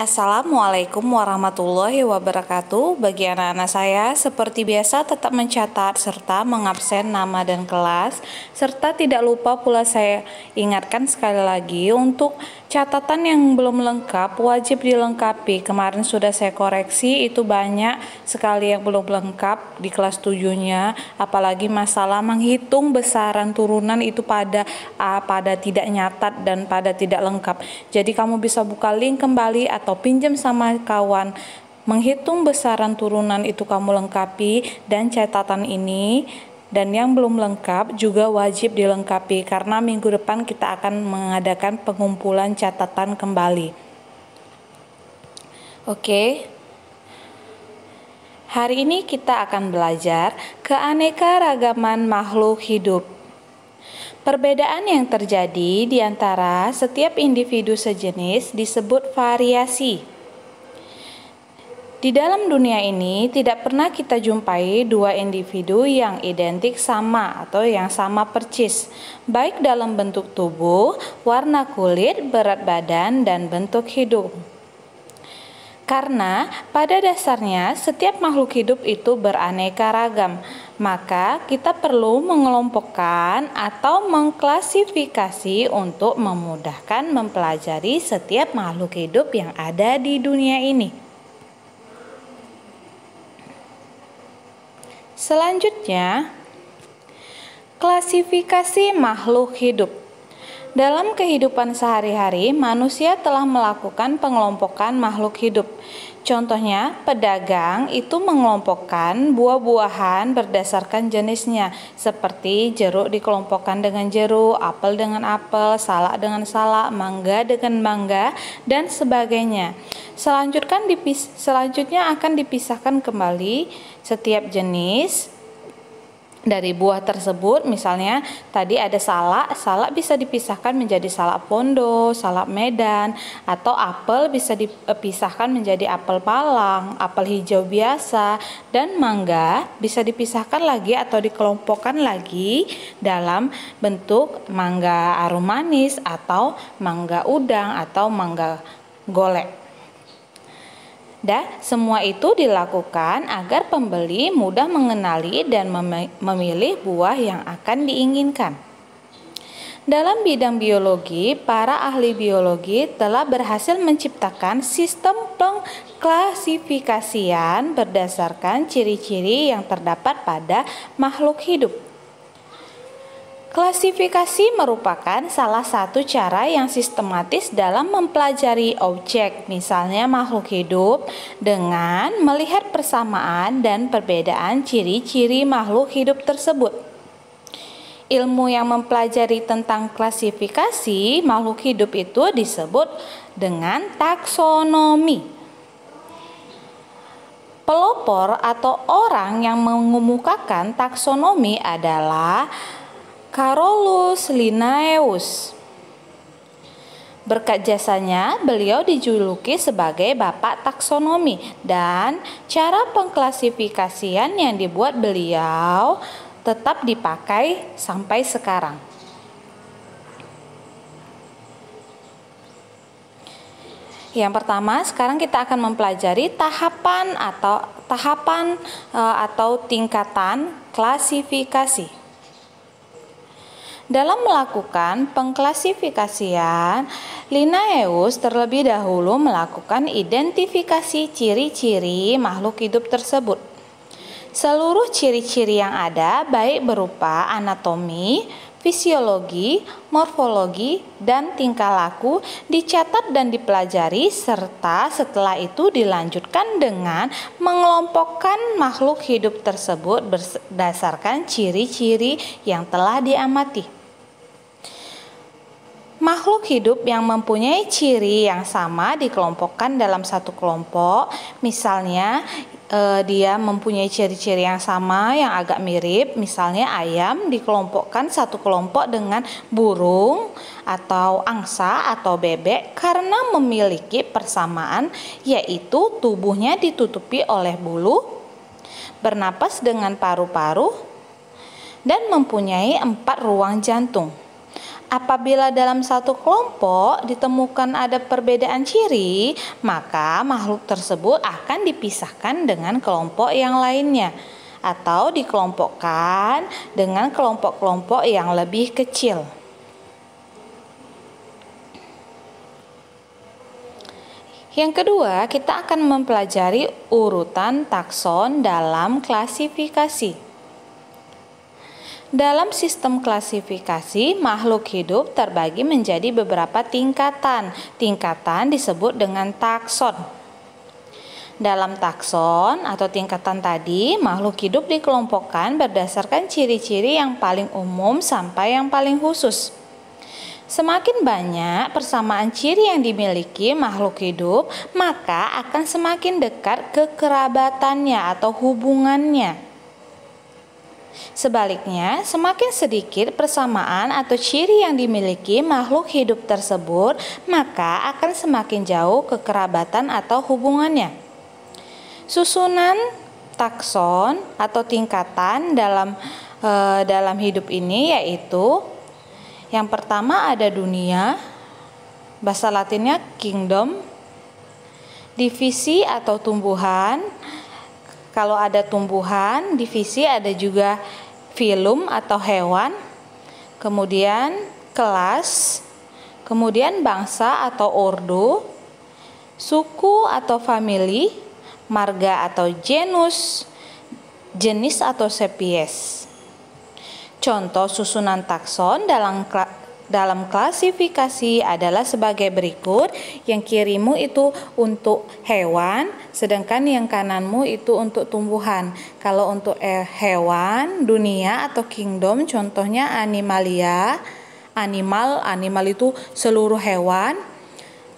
Assalamualaikum warahmatullahi wabarakatuh. Bagi anak-anak saya, seperti biasa tetap mencatat serta mengabsen nama dan kelas, serta tidak lupa pula saya ingatkan sekali lagi untuk catatan yang belum lengkap wajib dilengkapi. Kemarin sudah saya koreksi, itu banyak sekali yang belum lengkap di kelas 7-nya, apalagi masalah menghitung besaran turunan itu pada tidak nyatat dan pada tidak lengkap. Jadi kamu bisa buka link kembali atau pinjam sama kawan, menghitung besaran turunan itu kamu lengkapi, dan catatan ini dan yang belum lengkap juga wajib dilengkapi karena minggu depan kita akan mengadakan pengumpulan catatan kembali. Oke. Hari ini kita akan belajar keanekaragaman makhluk hidup. Perbedaan yang terjadi di antara setiap individu sejenis disebut variasi. Di dalam dunia ini tidak pernah kita jumpai dua individu yang identik sama atau yang sama persis, baik dalam bentuk tubuh, warna kulit, berat badan, dan bentuk hidup. Karena pada dasarnya setiap makhluk hidup itu beraneka ragam, maka kita perlu mengelompokkan atau mengklasifikasi untuk memudahkan mempelajari setiap makhluk hidup yang ada di dunia ini. Selanjutnya, klasifikasi makhluk hidup. Dalam kehidupan sehari-hari, manusia telah melakukan pengelompokan makhluk hidup. Contohnya, pedagang itu mengelompokkan buah-buahan berdasarkan jenisnya, seperti jeruk dikelompokkan dengan jeruk, apel dengan apel, salak dengan salak, mangga dengan mangga, dan sebagainya. Selanjutnya akan dipisahkan kembali setiap jenis dari buah tersebut. Misalnya tadi ada salak bisa dipisahkan menjadi salak Pondo, salak Medan, atau apel bisa dipisahkan menjadi apel Palang, apel hijau biasa, dan mangga bisa dipisahkan lagi atau dikelompokkan lagi dalam bentuk mangga arum manis atau mangga udang atau mangga golek. Semua itu dilakukan agar pembeli mudah mengenali dan memilih buah yang akan diinginkan. Dalam bidang biologi, para ahli biologi telah berhasil menciptakan sistem pengklasifikasian berdasarkan ciri-ciri yang terdapat pada makhluk hidup. Klasifikasi merupakan salah satu cara yang sistematis dalam mempelajari objek, misalnya makhluk hidup, dengan melihat persamaan dan perbedaan ciri-ciri makhluk hidup tersebut. Ilmu yang mempelajari tentang klasifikasi makhluk hidup itu disebut dengan taksonomi. Pelopor atau orang yang mengemukakan taksonomi adalah Carolus Linnaeus. Berkat jasanya, beliau dijuluki sebagai Bapak Taksonomi, dan cara pengklasifikasian yang dibuat beliau tetap dipakai sampai sekarang. Yang pertama, sekarang kita akan mempelajari tahapan atau tingkatan klasifikasi. Dalam melakukan pengklasifikasian, Linnaeus terlebih dahulu melakukan identifikasi ciri-ciri makhluk hidup tersebut. Seluruh ciri-ciri yang ada, baik berupa anatomi, fisiologi, morfologi, dan tingkah laku, dicatat dan dipelajari, serta setelah itu dilanjutkan dengan mengelompokkan makhluk hidup tersebut berdasarkan ciri-ciri yang telah diamati. Makhluk hidup yang mempunyai ciri yang sama dikelompokkan dalam satu kelompok. Misalnya dia mempunyai ciri-ciri yang sama yang agak mirip. Misalnya ayam dikelompokkan satu kelompok dengan burung atau angsa atau bebek karena memiliki persamaan, yaitu tubuhnya ditutupi oleh bulu, bernapas dengan paru-paru, dan mempunyai 4 ruang jantung. Apabila dalam satu kelompok ditemukan ada perbedaan ciri, maka makhluk tersebut akan dipisahkan dengan kelompok yang lainnya atau dikelompokkan dengan kelompok-kelompok yang lebih kecil. Yang kedua, kita akan mempelajari urutan takson dalam klasifikasi. Dalam sistem klasifikasi, makhluk hidup terbagi menjadi beberapa tingkatan. Tingkatan disebut dengan takson. Dalam takson atau tingkatan tadi, makhluk hidup dikelompokkan berdasarkan ciri-ciri yang paling umum sampai yang paling khusus. Semakin banyak persamaan ciri yang dimiliki makhluk hidup, maka akan semakin dekat kekerabatannya atau hubungannya. Sebaliknya, semakin sedikit persamaan atau ciri yang dimiliki makhluk hidup tersebut, maka akan semakin jauh kekerabatan atau hubungannya. Susunan takson atau tingkatan dalam hidup ini yaitu yang pertama ada dunia, bahasa Latinnya kingdom, divisi atau tumbuhan. Kalau ada tumbuhan, divisi ada juga filum atau hewan, kemudian kelas, kemudian bangsa atau ordo, suku atau famili, marga atau genus, jenis atau spesies. Contoh susunan takson dalam klasifikasi adalah sebagai berikut. Yang kirimu itu untuk hewan, sedangkan yang kananmu itu untuk tumbuhan. Kalau untuk hewan, dunia atau kingdom, contohnya animalia. Animal itu seluruh hewan.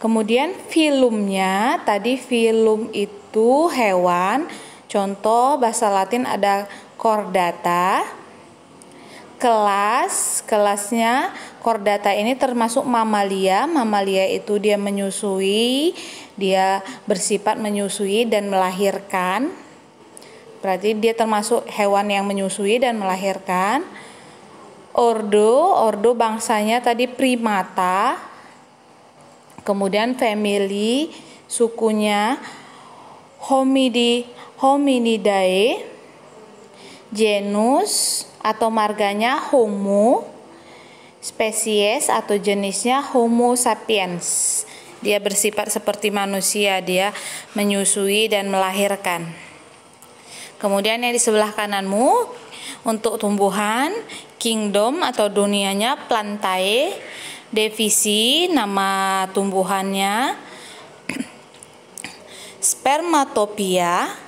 Kemudian filumnya, tadi filum itu hewan. Contoh bahasa Latin ada chordata. Kelasnya chordata ini termasuk mamalia. Mamalia itu dia menyusui, dia bersifat menyusui dan melahirkan. Berarti dia termasuk hewan yang menyusui dan melahirkan. Ordo bangsanya tadi primata. Kemudian family, sukunya Hominidae. Genus atau marganya Homo, spesies atau jenisnya Homo sapiens. Dia bersifat seperti manusia, dia menyusui dan melahirkan. Kemudian yang di sebelah kananmu untuk tumbuhan, kingdom atau dunianya Plantae, divisi nama tumbuhannya Spermatopia,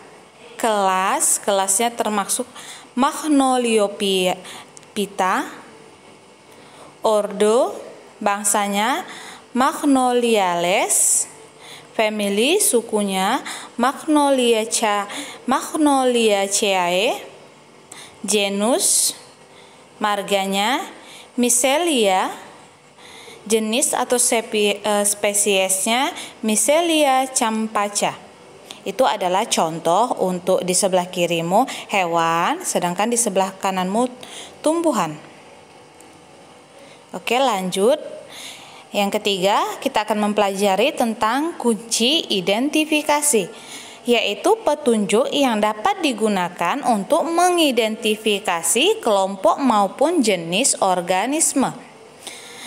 kelasnya termasuk Magnoliophyta. Ordo, bangsanya Magnoliales. Family, sukunya Magnoliaceae. Genus, marganya Miscelia. Jenis atau spesiesnya Miscelia campaca. Itu adalah contoh untuk di sebelah kirimu hewan, sedangkan di sebelah kananmu tumbuhan. Oke, lanjut. Yang ketiga, kita akan mempelajari tentang kunci identifikasi, yaitu petunjuk yang dapat digunakan untuk mengidentifikasi kelompok maupun jenis organisme.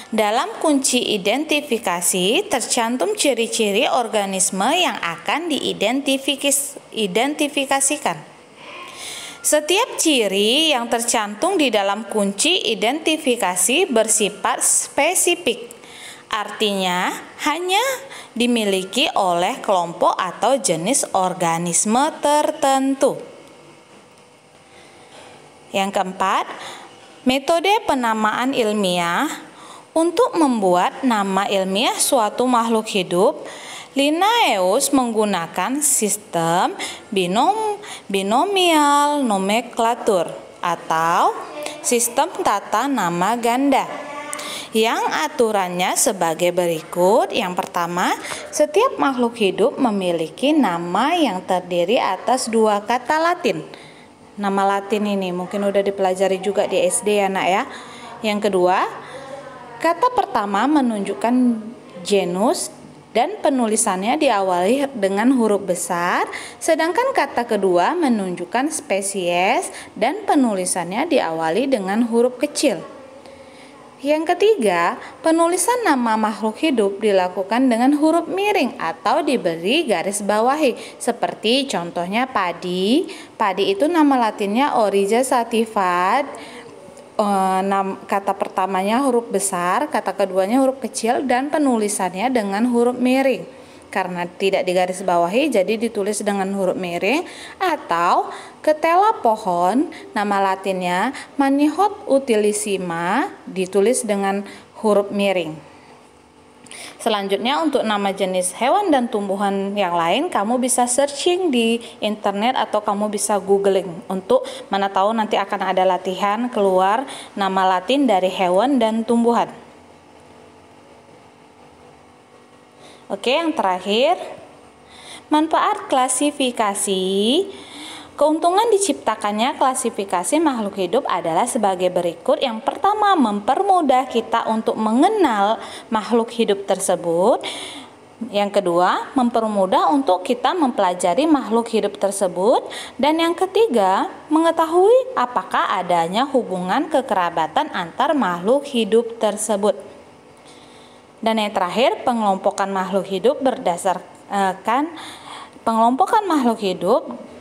Dalam kunci identifikasi tercantum ciri-ciri organisme yang akan diidentifikasikan. Setiap ciri yang tercantum di dalam kunci identifikasi bersifat spesifik. Artinya hanya dimiliki oleh kelompok atau jenis organisme tertentu. Yang keempat, metode penamaan ilmiah. Untuk membuat nama ilmiah suatu makhluk hidup, Linnaeus menggunakan sistem binomial nomenklatur atau sistem tata nama ganda, yang aturannya sebagai berikut. Yang pertama, setiap makhluk hidup memiliki nama yang terdiri atas dua kata Latin. Nama Latin ini mungkin udah dipelajari juga di SD ya nak ya. Yang kedua, Kata pertama menunjukkan genus dan penulisannya diawali dengan huruf besar, sedangkan kata kedua menunjukkan spesies dan penulisannya diawali dengan huruf kecil. Yang ketiga, penulisan nama makhluk hidup dilakukan dengan huruf miring atau diberi garis bawahi, seperti contohnya padi. Padi itu nama latinnya Oriza sativa. Kata pertamanya huruf besar, kata keduanya huruf kecil, dan penulisannya dengan huruf miring. Karena tidak digarisbawahi, jadi ditulis dengan huruf miring. Atau ketela pohon, nama latinnya Manihot utilissima, ditulis dengan huruf miring. Selanjutnya, untuk nama jenis hewan dan tumbuhan yang lain, kamu bisa searching di internet atau kamu bisa googling untuk mana tahu nanti akan ada latihan keluar nama Latin dari hewan dan tumbuhan. Oke, yang terakhir, manfaat klasifikasi. Keuntungan diciptakannya klasifikasi makhluk hidup adalah sebagai berikut. Yang pertama, mempermudah kita untuk mengenal makhluk hidup tersebut. Yang kedua, mempermudah untuk kita mempelajari makhluk hidup tersebut. Dan yang ketiga, mengetahui apakah adanya hubungan kekerabatan antar makhluk hidup tersebut. Dan yang terakhir, pengelompokan makhluk hidup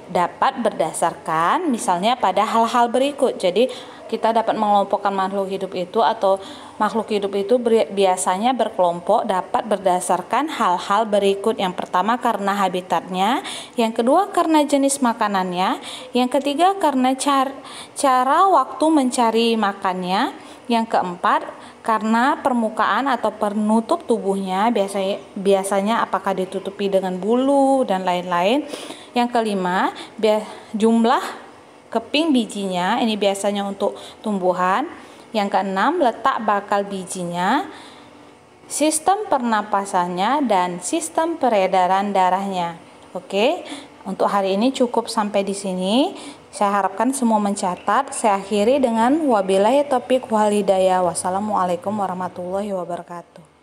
dapat berdasarkan misalnya pada hal-hal berikut. Jadi kita dapat mengelompokkan makhluk hidup itu atau makhluk hidup itu biasanya berkelompok dapat berdasarkan hal-hal berikut. Yang pertama karena habitatnya, yang kedua karena jenis makanannya, yang ketiga karena cara waktu mencari makannya, yang keempat karena permukaan atau penutup tubuhnya, biasanya apakah ditutupi dengan bulu dan lain-lain. Yang kelima, jumlah keping bijinya, ini biasanya untuk tumbuhan. Yang keenam, letak bakal bijinya, sistem pernapasannya, dan sistem peredaran darahnya. Oke, untuk hari ini cukup sampai di sini. Saya harapkan semua mencatat. Saya akhiri dengan wabillahi taufiq wal hidayah. Wassalamualaikum warahmatullahi wabarakatuh.